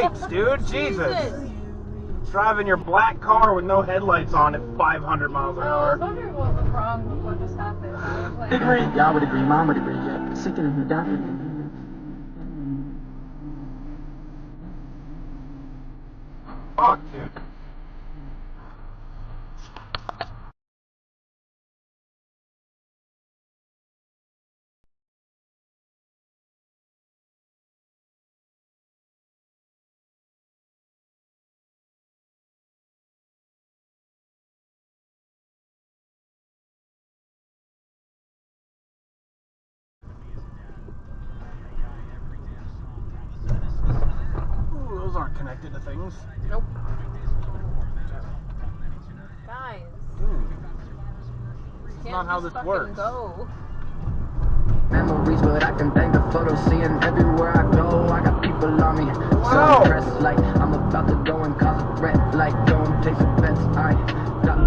lights, dude. Jesus. Driving your black car with no headlights on at 500 miles an hour. I was wondering what was wrong with what just happened. Agree. Y'all would agree. Mom would agree. Yeah. Sickening the doctor. Fuck, dude. Ooh, those aren't connected to things. Nope. Guys. Dude. That's not how this works. Go. Memories, but I can thank the photos, seeing everywhere I go. I got people on me, Wow. so impressed, like I'm about to go and cause a threat, like don't take the bets. I got.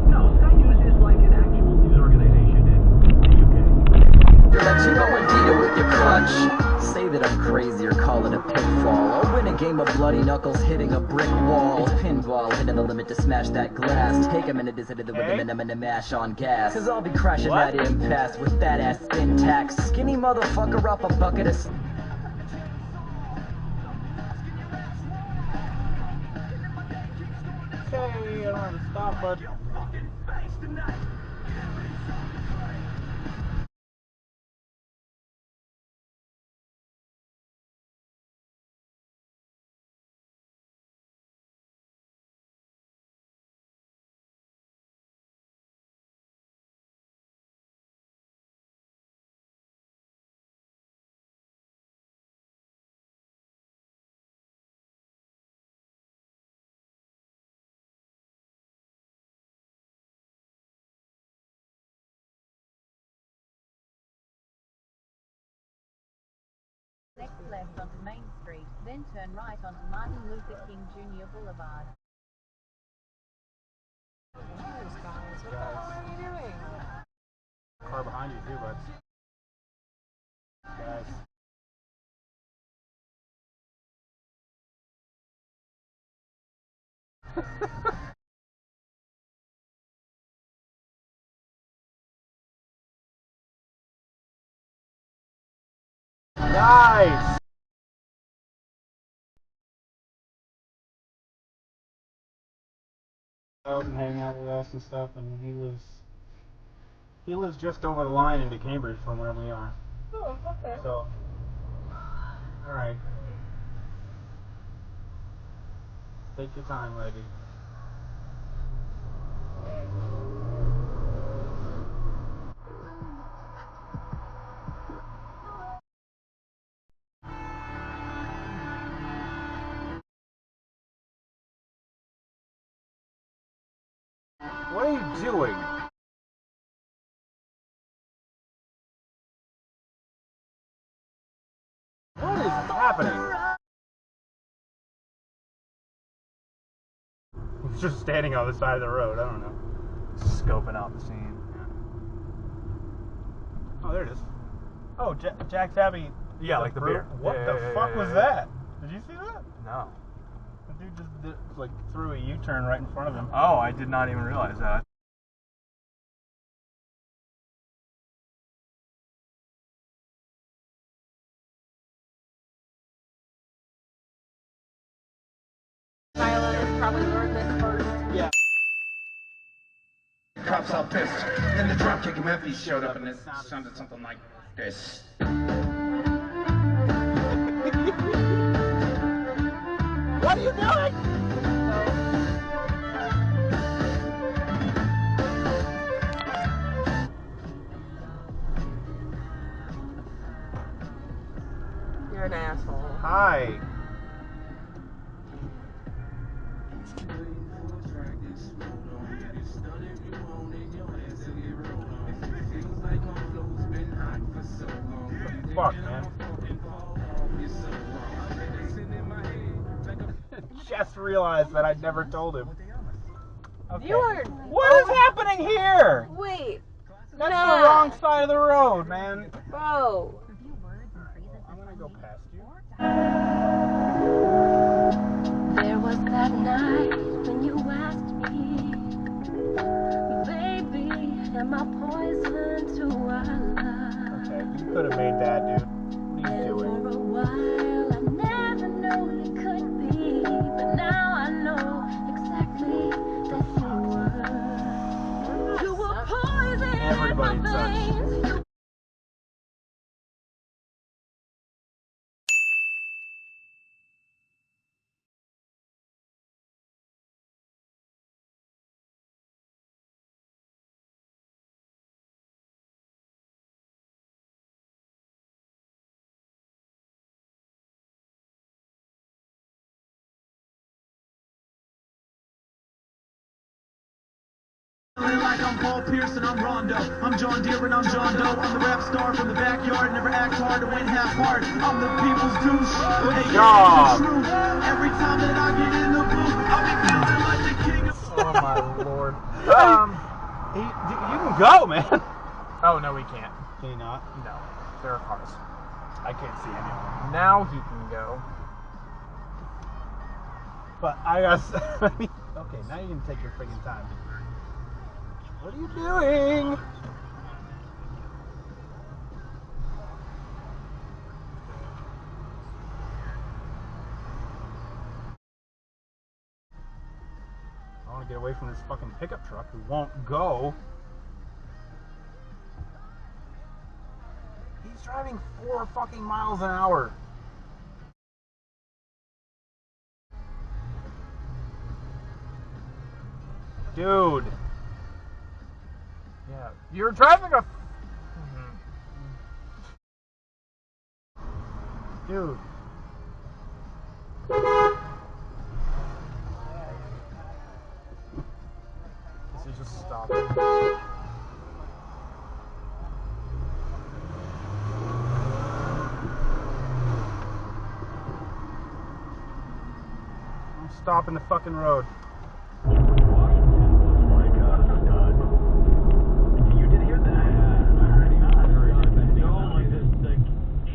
No, Sky News is like an actual news organization in the UK. Let you know what deal with your clutch. Say that I'm crazy or call it a pitfall. I'll win a game of bloody knuckles hitting a brick wall. Pinball hitting the limit to smash that glass. Take a minute to sit in the rhythm and I'm gonna mash on gas. Cause I'll be crashing that impasse with that ass spin tax. Skinny motherfucker off a bucket of. Okay, I don't have to stop, bud. Next left onto Main Street, then turn right onto Martin Luther King Jr. Boulevard. Jeez, guys. What the hell are you doing? Car behind you, too, bud. Guys. Nice! Out and hang out with us and stuff, and he lives just over the line into Cambridge from where we are. Oh, okay. So, alright. Take your time, lady. What are you doing? What is happening? He's just standing on the side of the road, I don't know. Scoping out the scene. Oh, there it is. Oh, Jack's Abbey. Yeah, like the beer. What Yeah, the yeah, fuck yeah, was yeah. that? Did you see that? No. The dude just like threw a U-turn right in front of him. Oh, I did not even realize that. Tyler probably learned this first. Yeah. Cops all pissed. Then the dropkicking Memphis showed up and it sounded something like this. What are you doing? You're an asshole. Hi. Fuck, man. Just realized that I'd never told him. Okay. You are. What is happening here? Wait. That's Nah. the wrong side of the road, man. Bro. I'm gonna go past you. There was that night when you asked me, baby, am I poison to our love? Okay, you could have made that, dude. What are you And doing? for a while, I never knew you could be, but now I know exactly that you were. You were poison Everybody in my sucks. veins. Like I'm Paul Pierce and I'm Rondo. I'm John Deere and I'm John Doe. I'm the rap star from the backyard. Never act hard to win half hard. I'm the people's deuce. Good job. Every time that I get in the booth, I'll be feeling like the king of. Oh my lord. You can go, man. Oh no, we can't. Can you not? No, there are cars. I can't see any of them. Now he can go. But I got. Okay, now you can take your freaking time. What are you doing? I want to get away from this fucking pickup truck who won't go. He's driving 4 fucking miles an hour. Dude. Yeah, you're driving a. Dude. This is just stopping. I'm stopping the fucking road. You did hear that? I heard. You know, like the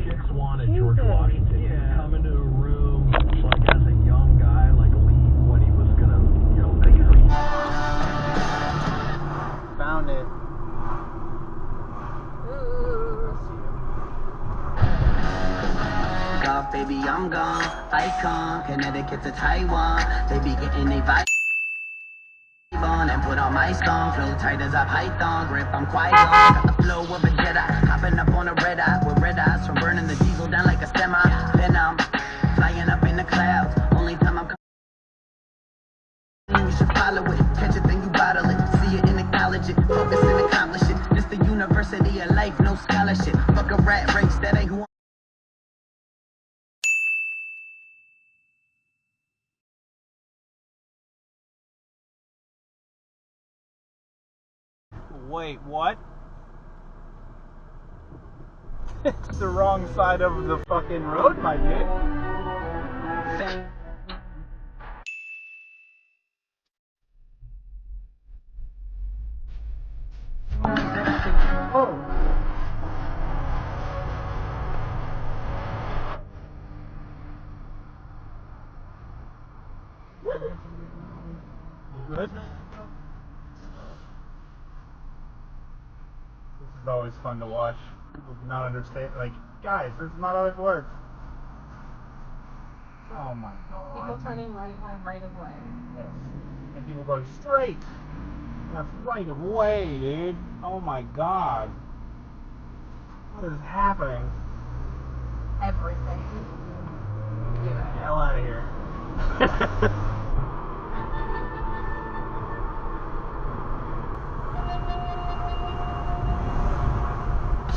chicks wanted George Washington to come into a room, like as a young guy, like leave when he was gonna, you know, basically. Found it. Ooh. I see him. God, baby, I'm gone. Icon, Connecticut to Taiwan. They be getting they vibe on and put on my song. Flow tight as a python, grip I'm quite long. Got the flow of a Jedi, hopping up on a red eye with red eyes from burning the diesel down like a semi. Then I'm flying up in the clouds. Only time I'm coming, you should follow it. Catch it, then you bottle it. See it and acknowledge it. Focus and accomplish it. This the university of life, no scholarship. Fuck a rat race, that ain't who Wait, what? It's the wrong side of the fucking road, my dude. I'm. Oh. You good? This is always fun to watch. People do not understand. Like, guys, this is not how it works. Oh my god. People turning right on right of way. Yes. And people go straight. That's right of way, dude. Oh my god. What is happening? Everything. Get the hell out of here.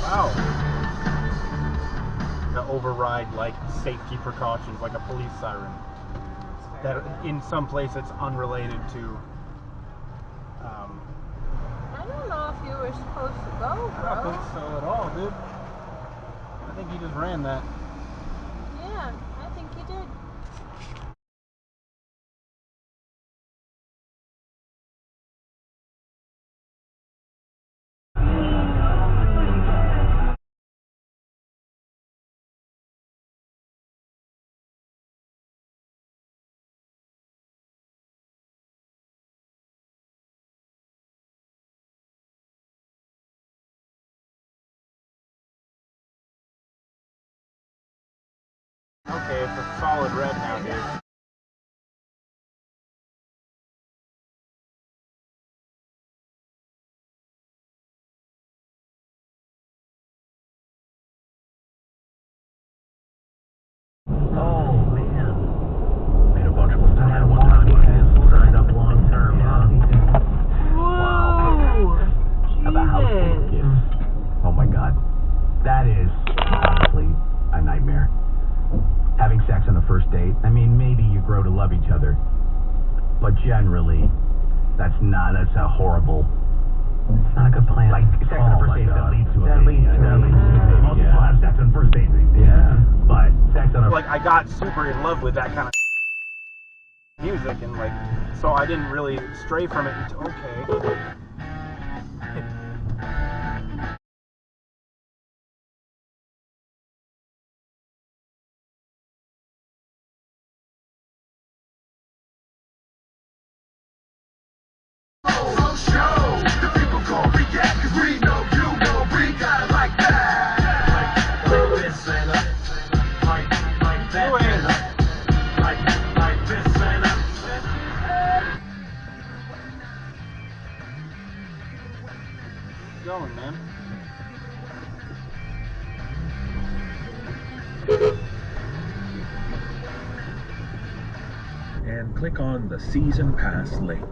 Wow. To override like safety precautions, like a police siren. That in some place it's unrelated to. I don't know if you were supposed to go, I don't bro. think so at all, dude. I think he just ran that. Yeah, I think you did. Okay, it's a solid red now, dude. Oh, man. Made a bunch more money at one time. Signed up long term, huh? Wow. How about house full of gifts? Oh my god. That is, honestly, a nightmare. Having sex on a first date, I mean, maybe you grow to love each other. But generally, that's a horrible... It's not a good plan. Like, sex on a first date that leads to a baby. Most people have sex on first dates. Yeah. But sex on a... Like, I got super in love with that kind of music, and like, so I didn't really stray from it until, okay. Going, man. And click on the Season Pass link.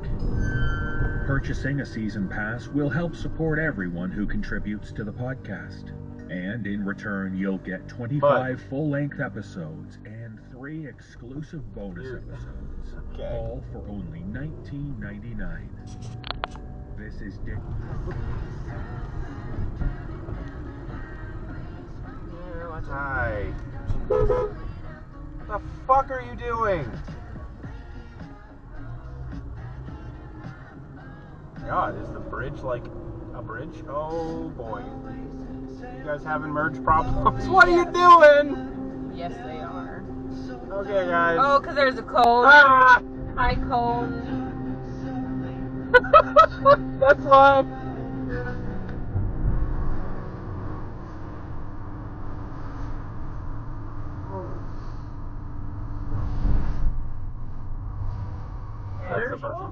Purchasing a Season Pass will help support everyone who contributes to the podcast. And in return, you'll get 25 full-length episodes and 3 exclusive bonus episodes, all for only $19.99. This is Dick. Hi. What the fuck are you doing? God, is the bridge like a bridge? Oh boy. You guys having merge problems? What are you doing? Yes, they are. Okay, guys. Oh, because there's a cone. Ah! High cone. That's love.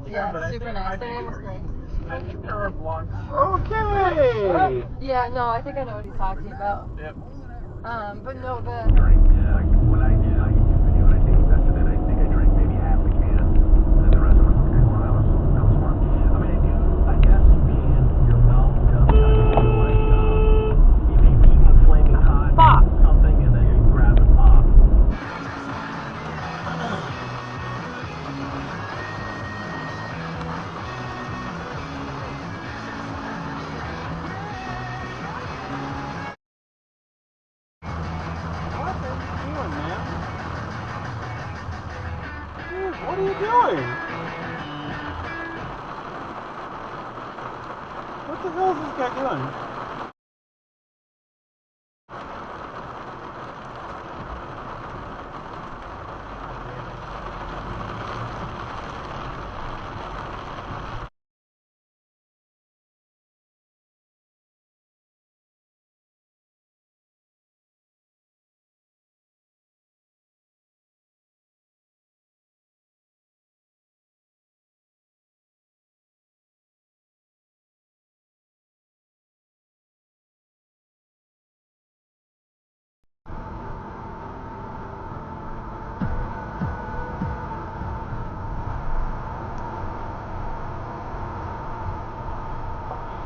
Yeah, super nice. Their name was nice. Okay. Yeah, no, I think I know what he's talking about. Yep. But no, the... When I saw YouTube video and I tasted that, and I think I drank maybe half the can, and the rest of it was okay. Well, that was fun. I mean, I guess being your mouth does kind of feel like if you eat a flaming hot something and then you grab and pop. What are you doing? What the hell is this guy doing?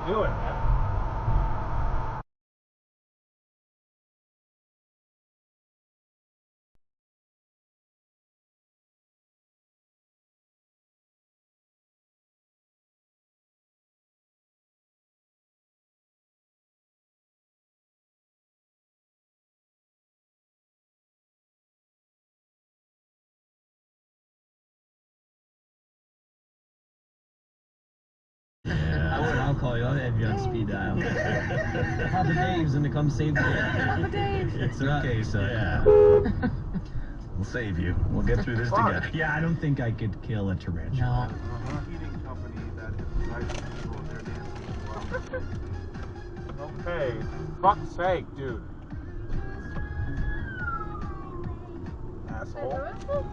What are you doing, man? I'll call you. I'll have you on speed dial. Papa Dave's gonna come save the day. Papa Dave. It's okay, son. Yeah. We'll save you. We'll get through this together. Yeah, I don't think I could kill a tarantula. Eating company that decides to control their dancing as well. Okay. Fuck's sake, dude. asshole.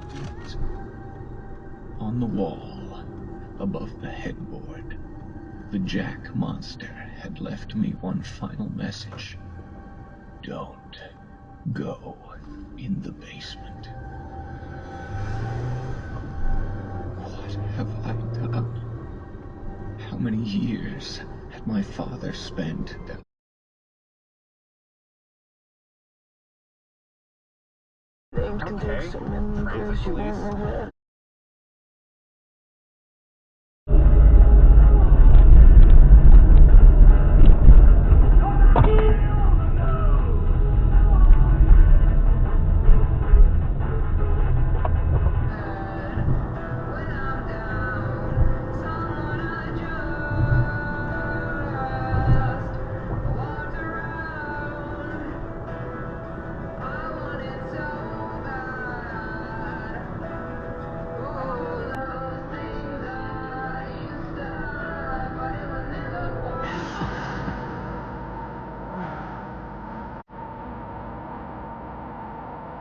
On the wall, above the headboard, the Jack monster had left me one final message. Don't go in the basement. What have I done? How many years had my father spent down? Okay. Crazy police.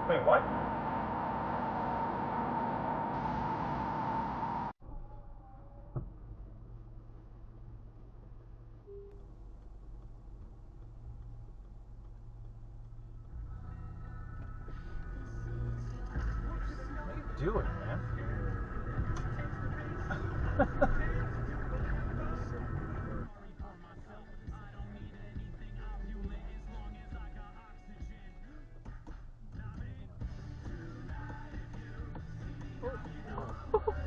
Wait, what? What are you doing, man?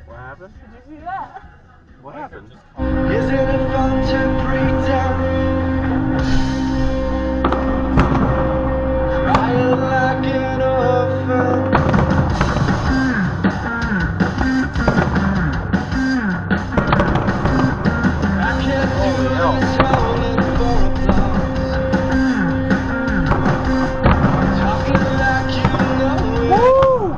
What happened? Did you see that? What happened? Isn't it fun to break down? Crying like an orphan. I can't do this howling for applause. Talking like you know it.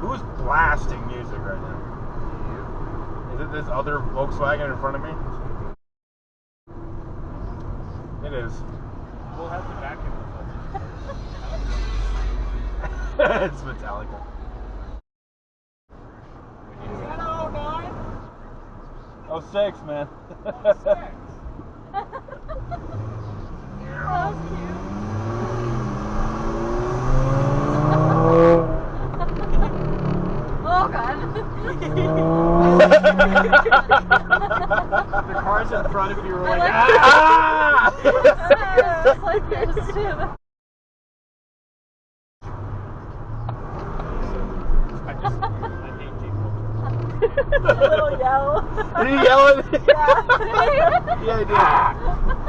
Who's blasting music right now? Is it this other Volkswagen in front of me? It is. We'll have to vacuum It's Metallica. Is that a 09? 06, man. That was cute. Oh god. The cars in front of you were like, like ah! It's like yours too. I hate people. A little yell. Did you yell at me? Yeah. Yeah, I did.